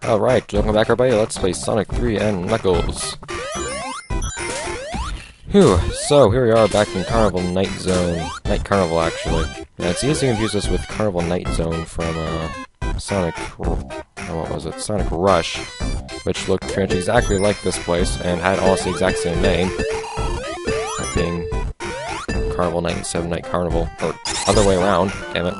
Alright, welcome back everybody, let's play Sonic 3 and Knuckles. Whew, so here we are back in Carnival Night Zone. Night Carnival, actually. Yeah, it's easy to confuse this with Carnival Night Zone from, Sonic Rush, which looked pretty much exactly like this place, and had almost the exact same name. That being Carnival Night instead of Night Carnival, or other way around, damn it.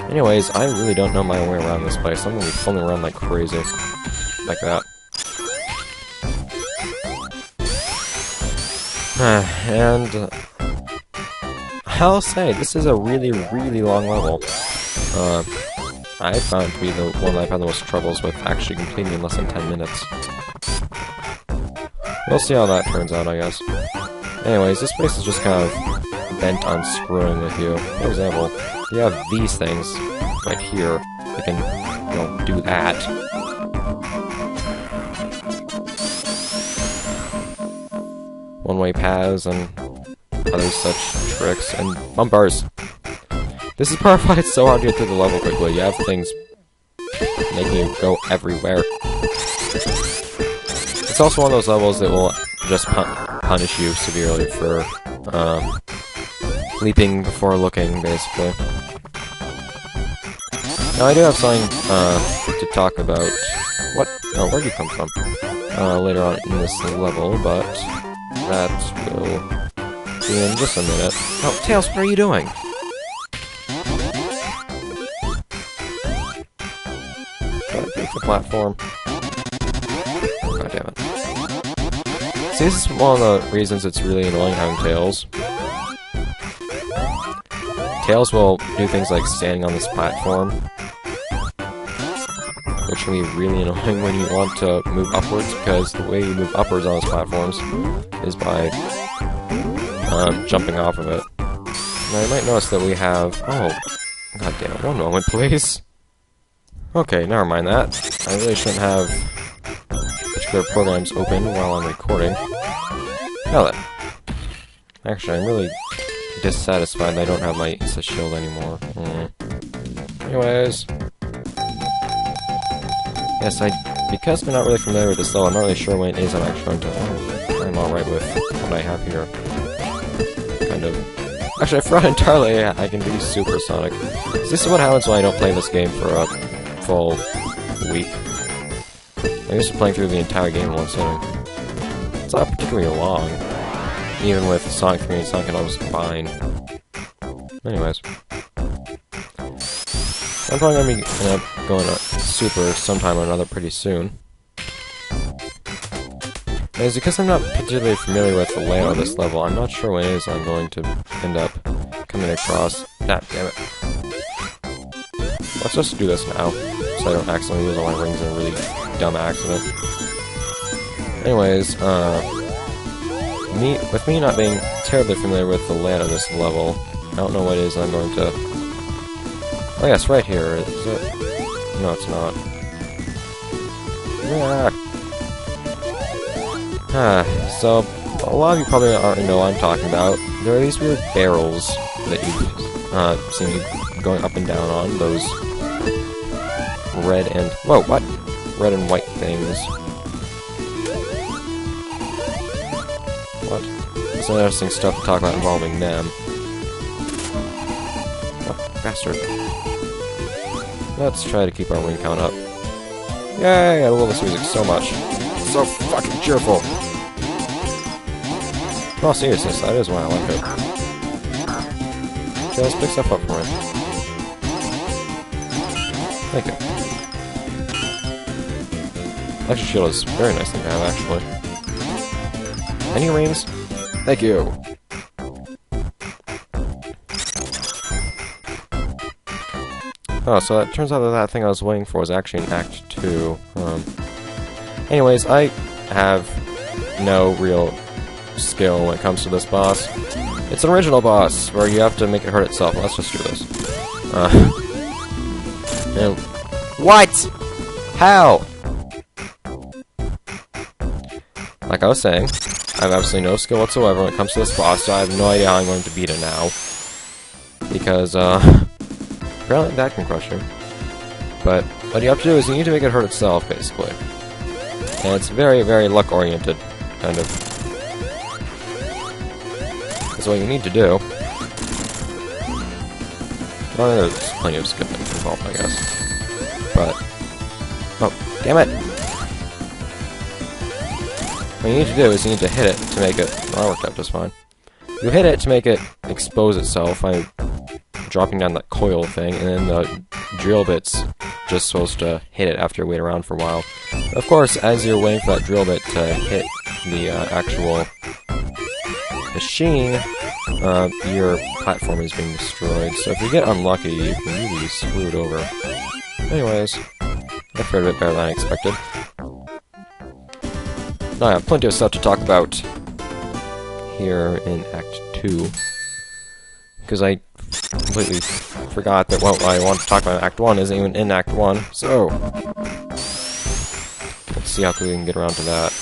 Anyways, I really don't know my way around this place. I'm gonna be fooling around like crazy. Like that. And I'll say, this is a really, really long level. I found it to be the one I've had the most troubles with actually completing in less than 10 minutes. We'll see how that turns out, I guess. Anyways, this place is just kind of bent on screwing with you. For example, you have these things right here. They can, you know, do that. One-way paths and other such tricks, and bumpers. This is part of why it's so hard to get through the level quickly. You have things making you go everywhere. It's also one of those levels that will just punish you severely for leaping before looking, basically. Now I do have something to talk about. What? Oh, where'd you come from? Later on in this level, but that will be in just a minute. Oh, Tails, what are you doing? Try to beat the platform. Oh, God damn it. See, this is one of the reasons it's really annoying having Tails. Tails will do things like standing on this platform, which can be really annoying when you want to move upwards, because the way you move upwards on those platforms is by jumping off of it. Now you might notice that we have... Oh, god damn it, one moment please. Okay, never mind that. I really shouldn't have particular programs open while I'm recording. Now then. Actually, I'm really dissatisfied that I don't have my Insta Shield anymore. Anyways... Yes, because I'm not really familiar with this level, I'm not really sure when it is I'm actually going to... Oh, I'm alright with what I have here. Kind of... Actually, I forgot entirely I can be supersonic. So this is what happens when I don't play this game for a full week. I'm used to playing through the entire game in one sitting. It's not particularly long, even with Sonic 3 and Sonic Knuckles combined. Anyways. I'm probably going to be going to Super sometime or another pretty soon. And it's because I'm not particularly familiar with the layout of this level, I'm not sure when it is I'm going to end up coming across... Ah, damn it. Let's just do this now, so I don't accidentally lose all my rings in a really dumb accident. Anyways, with me not being terribly familiar with the layout of this level, I don't know what it is I'm going to... Oh yes, right here, is it? No, it's not. So, a lot of you probably already know what I'm talking about. There are these weird barrels that you see me going up and down on, those red and... Whoa, what? Red and white things. What? There's some interesting stuff to talk about involving them. Oh, bastard. Let's try to keep our wing count up. Yay! I love this music so much. It's so fucking cheerful. Oh, seriousness, that is why I like it. Okay, let's pick stuff up for it. Thank you. Electric shield is a very nice thing to have, actually. Any rings? Thank you. Oh, so it turns out that that thing I was waiting for was actually in Act 2. Anyways, I have no real skill when it comes to this boss. It's an original boss, where you have to make it hurt itself. Let's just do this. What? How? Like I was saying, I have absolutely no skill whatsoever when it comes to this boss, so I have no idea how I'm going to beat it now. Because, apparently that can crush him. But what you have to do is you need to make it hurt itself, basically. And it's very, very luck-oriented, kind of. That's what you need to do. Well, there's plenty of skipping involved, I guess. But... oh, damn it! What you need to do is you need to hit it to make it... well, that worked out just fine. You hit it to make it expose itself by dropping down that coil thing, and then the drill bit's just supposed to hit it after you wait around for a while. Of course, as you're waiting for that drill bit to hit the actual machine, your platform is being destroyed. So if you get unlucky, you can really be screwed over. Anyways, I fared a bit better than I expected. Now I have plenty of stuff to talk about here in Act 2. Because I completely forgot that what I want to talk about in Act 1 isn't even in Act 1, so... let's see how quickly we can get around to that.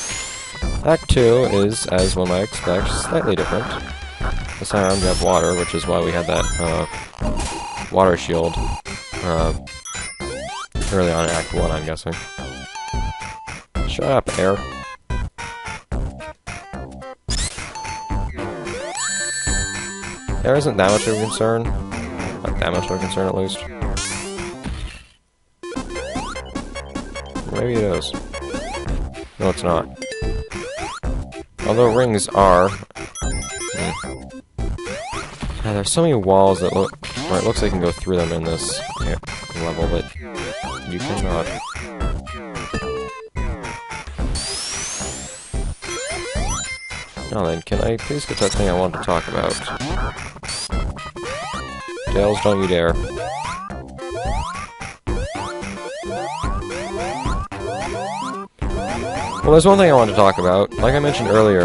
Act 2 is, as one might expect, slightly different. This time around we have water, which is why we had that, water shield, early on in Act 1, I'm guessing. Shut up, air. Air isn't that much of a concern. Not that much of a concern, at least. Maybe it is. No, it's not. Although rings are... there's so many walls that look... or it looks like you can go through them in this level, but you cannot. Now then, can I please get that thing I want to talk about? Tails, don't you dare. Well, there's one thing I want to talk about. Like I mentioned early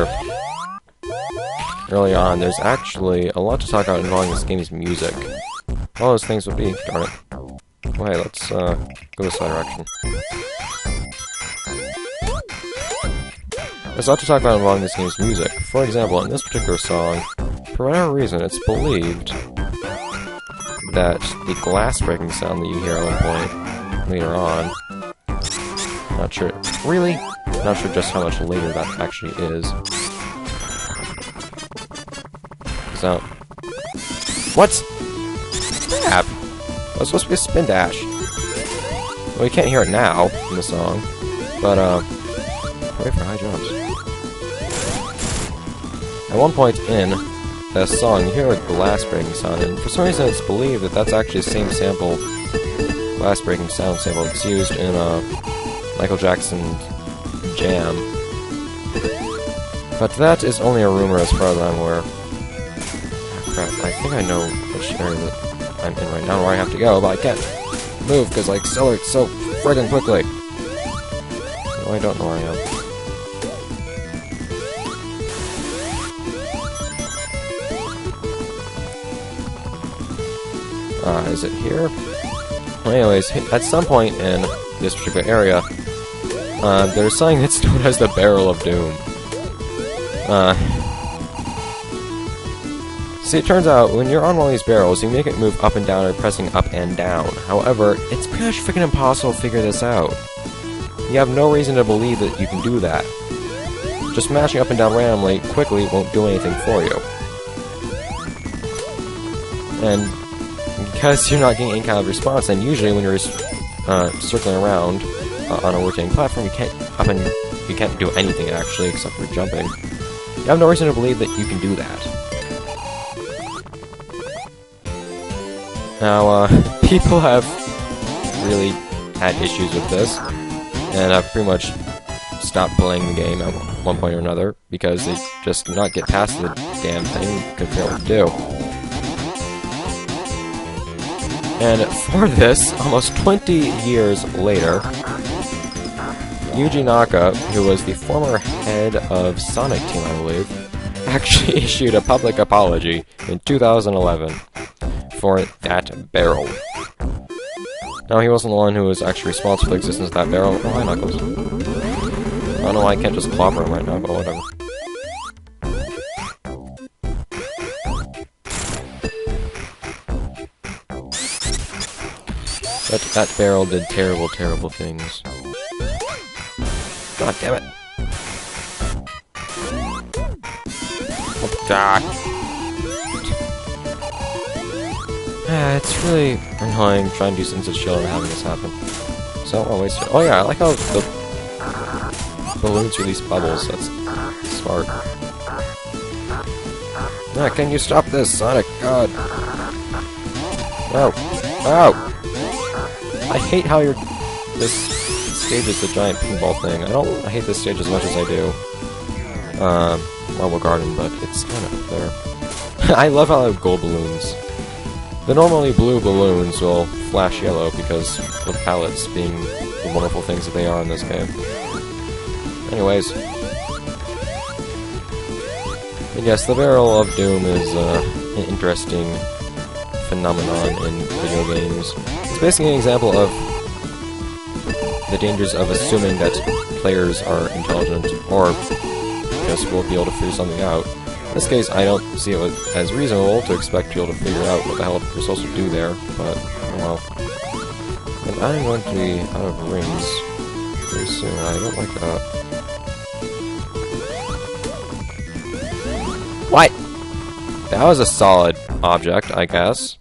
on, there's actually a lot to talk about involving this game's music. All those things would be, darn it. Well, hey, let's go this direction. There's a lot to talk about involving this game's music. For example, in this particular song, for whatever reason, it's believed that the glass breaking sound that you hear at one point later on, not sure, really? Not sure just how much later that actually is. So, what? Crap! That's supposed to be a spin dash. Well, you can't hear it now in the song, but wait for high jumps. At one point in the song, you hear a glass breaking sound, and for some reason it's believed that that's actually the same sample, glass breaking sound sample that's used in Michael Jackson's Jam. But that is only a rumor as far as I'm aware. Oh, crap, I think I know which area that I'm in right now where I have to go, but I can't move because I accelerate so friggin' quickly. No, I don't know where I am. Is it here? Well, anyways, at some point in this particular area, there's something that's known as the Barrel of Doom. See, it turns out, when you're on one of these barrels, you make it move up and down by pressing up and down. However, it's pretty much freaking impossible to figure this out. You have no reason to believe that you can do that. Just mashing up and down randomly, quickly, won't do anything for you. And because you're not getting any kind of response, and usually when you're circling around on a rotating platform, you can't do anything actually except for jumping. You have no reason to believe that you can do that. Now, people have really had issues with this, and have pretty much stopped playing the game at one point or another because they just do not get past the damn thing and couldn't figure out what to do. And for this, almost 20 years later, Yuji Naka, who was the former head of Sonic Team, I believe, actually issued a public apology in 2011 for that barrel. Now, he wasn't the one who was actually responsible for the existence of that barrel. Oh, hi, Knuckles. I don't know why I can't just clobber him right now, but whatever. But that barrel did terrible, terrible things. God damn it. Oh, God. It's really annoying trying to do Sense of Shield and having this happen. So, I'll waste it. Oh yeah, I like how the balloons release bubbles. That's smart. Ah, can you stop this, Sonic? God. No. Ow! I hate how this stage is the giant pinball thing. I hate this stage as much as I do Marble Garden, but it's kind of there. I love how I have gold balloons. The normally blue balloons will flash yellow because of palettes being the wonderful things that they are in this game. Anyways. I guess the Barrel of Doom is an interesting phenomenon in video games. It's basically an example of the dangers of assuming that players are intelligent or just will be able to figure something out. In this case, I don't see it as reasonable to expect people to figure out what the hell you're supposed to do there, but, oh well. And I'm going to be out of rings very soon, I don't like that. What? That was a solid object, I guess.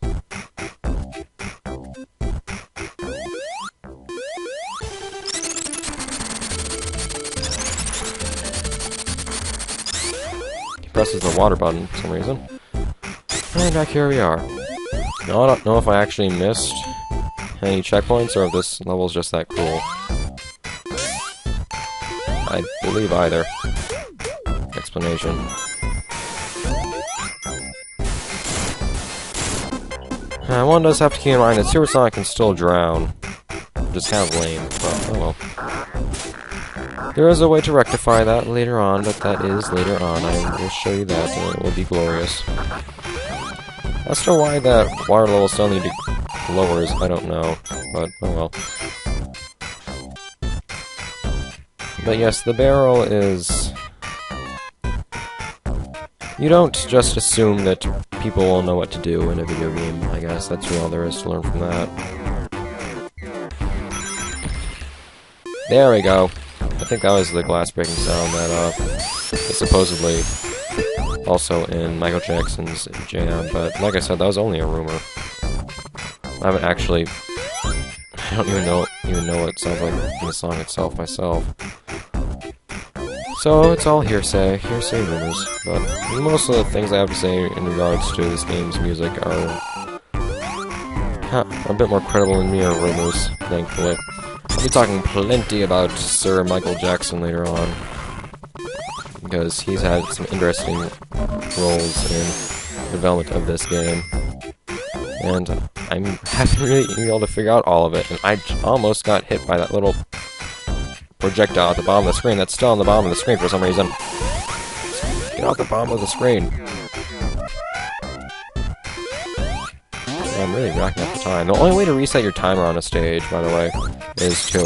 Presses the water button for some reason. And back here we are. Now, I don't know if I actually missed any checkpoints or if this level's just that cool. I believe either explanation. One does have to keep in mind that Supersonic can still drown. Just kind of lame, but oh well. There is a way to rectify that later on, but that is later on. I will show you that, and it will be glorious. As to why that water level suddenly lowers, I don't know, but oh well. But yes, the barrel is... You don't just assume that people will know what to do in a video game, I guess. That's all there is to learn from that. There we go. I think that was the glass breaking sound that is supposedly also in Michael Jackson's Jam, but like I said, that was only a rumor. I haven't actually... I don't even know what it sounds like in the song itself myself. So it's all hearsay rumors, but most of the things I have to say in regards to this game's music are a bit more credible than mere rumors, thankfully. I'll be talking plenty about Sir Michael Jackson later on, because he's had some interesting roles in the development of this game, and I haven't really been able to figure out all of it, and I almost got hit by that little projectile at the bottom of the screen that's still on the bottom of the screen for some reason. Get off the bottom of the screen. I'm really racking up the time. The only way to reset your timer on a stage, by the way, is to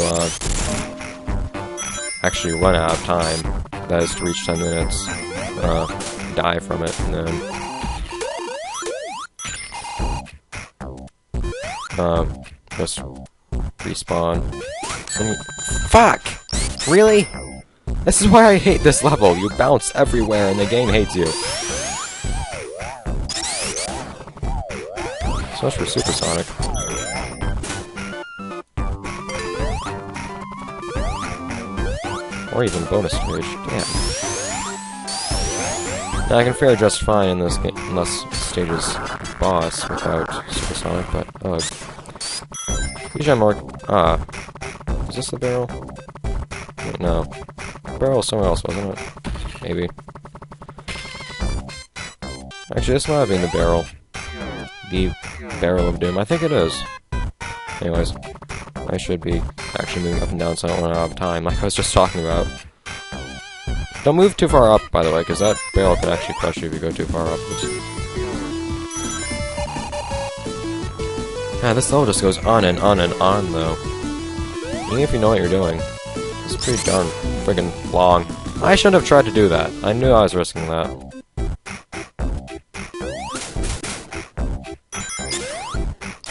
actually run out of time. That is to reach 10 minutes, die from it, and then just respawn. Fuck! Really? This is why I hate this level. You bounce everywhere and the game hates you. So much for Supersonic. Or even bonus stage. Damn. Now I can fare just fine in this game, unless stage's boss without Supersonic, but usually I'm more... is this the barrel? Wait, no. The barrel was somewhere else, wasn't it? Maybe. Actually, this might have been the barrel. The Barrel of Doom. I think it is. Anyways, I should be actually moving up and down so I don't run out of time, like I was just talking about. Don't move too far up, by the way, because that barrel could actually crush you if you go too far up. Yeah, this level just goes on and on and on, though. Even if you know what you're doing. It's pretty darn friggin' long. I shouldn't have tried to do that. I knew I was risking that.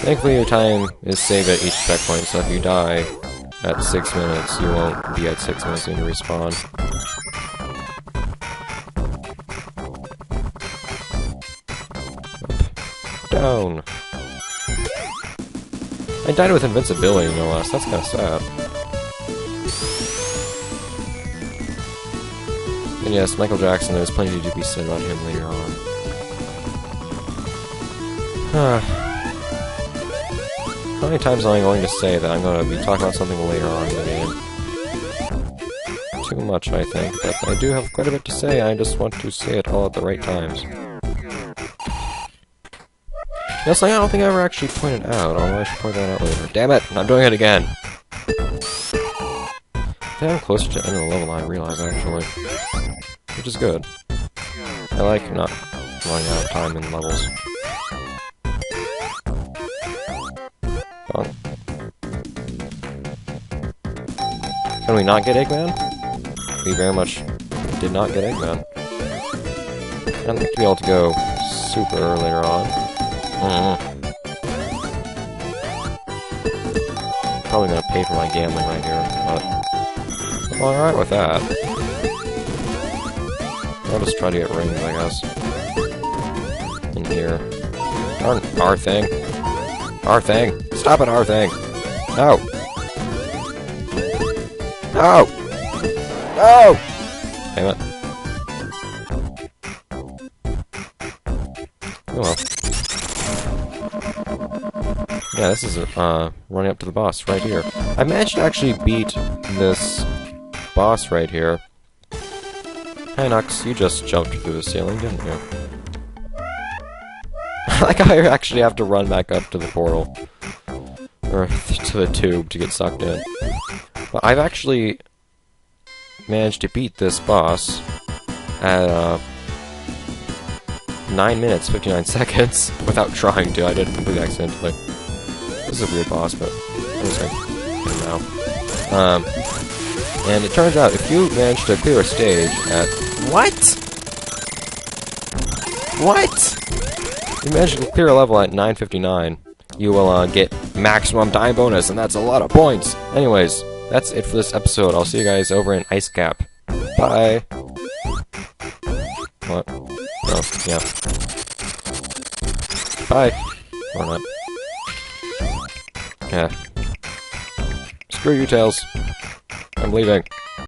Thankfully, your time is saved at each checkpoint, so if you die at 6 minutes, you won't be at 6 minutes when you respawn. Up. Down. I died with invincibility, no less. That's kind of sad. And yes, Michael Jackson, there's plenty to be said about him later on. How many times am I going to say that I'm going to be talking about something later on in the game? Too much, I think, but I do have quite a bit to say, I just want to say it all at the right times. That's something I don't think I ever actually pointed out, although I should point that out later. Damn it! I'm doing it again! I think I'm closer to the end of the level than I realize, actually. Which is good. I like not running out of time in levels. Can we not get Eggman? We very much did not get Eggman. I'd like to be able to go super later on. Probably gonna pay for my gambling right here, but I'm alright with that. I'll just try to get rings, I guess. In here. Darn our thing. Our thing. Stop it, our thing. No. No! No! Damn it. Oh well. Yeah, this is running up to the boss right here. I managed to actually beat this boss right here. Hey Nux, you just jumped through the ceiling, didn't you? Like I actually have to run back up to the portal. Or to the tube to get sucked in. But I've actually managed to beat this boss at 9 minutes, 59 seconds without trying to. I did it completely accidentally. This is a weird boss, but I'm just gonna get him now. And it turns out if you manage to clear a stage at... What? What? If you manage to clear a level at 9:59, you will get maximum time bonus, and that's a lot of points. Anyways, that's it for this episode. I'll see you guys over in Ice Cap. Bye. What? Oh, yeah. Bye. Or not. Yeah. Screw you, Tails. I'm leaving.